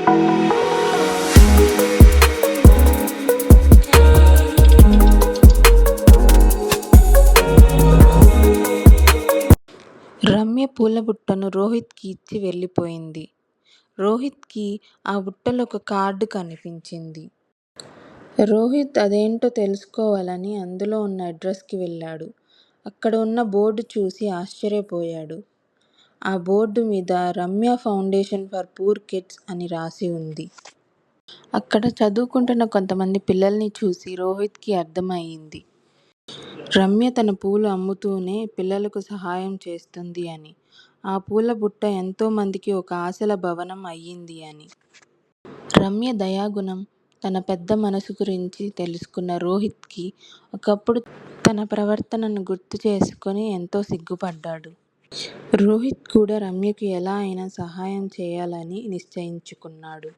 రమ్య పూల బుట్టను రోహిత్కి ఇచ్చి వెళ్ళిపోయింది. రోహిత్కి ఆ బుట్టలో ఒక కార్డు కనిపించింది. రోహిత్ అదేంటో తెలుసుకోవాలని అందులో ఉన్న అడ్రస్కి వెళ్ళాడు. అక్కడ ఉన్న బోర్డు చూసి ఆశ్చర్యపోయాడు. ఆ బోర్డు మీద Ramya foundation for poor kids అని రాసి ఉంది. అక్కడ చదువుకుంటున్న కొంతమంది పిల్లల్ని చూసి రోహిత్కి అర్థమయింది. రమ్య తన పూలు అమ్ముతూనే పిల్లలకు సహాయం చేస్తుంది అని. ఆ పూల బుట్ట ఎంతో మందికి ఒక ఆశల భవనం అయ్యింది అని. రమ్య దయాగుణం, తన పెద్ద మనసు గురించి తెలుసుకున్న రోహిత్కి ఒకప్పుడు తన ప్రవర్తనను గుర్తు చేసుకొని ఎంతో సిగ్గుపడ్డాడు. రోహిత్ కూడా రమ్యకు ఎలా అయినా సహాయం చేయాలని నిశ్చయించుకున్నాడు.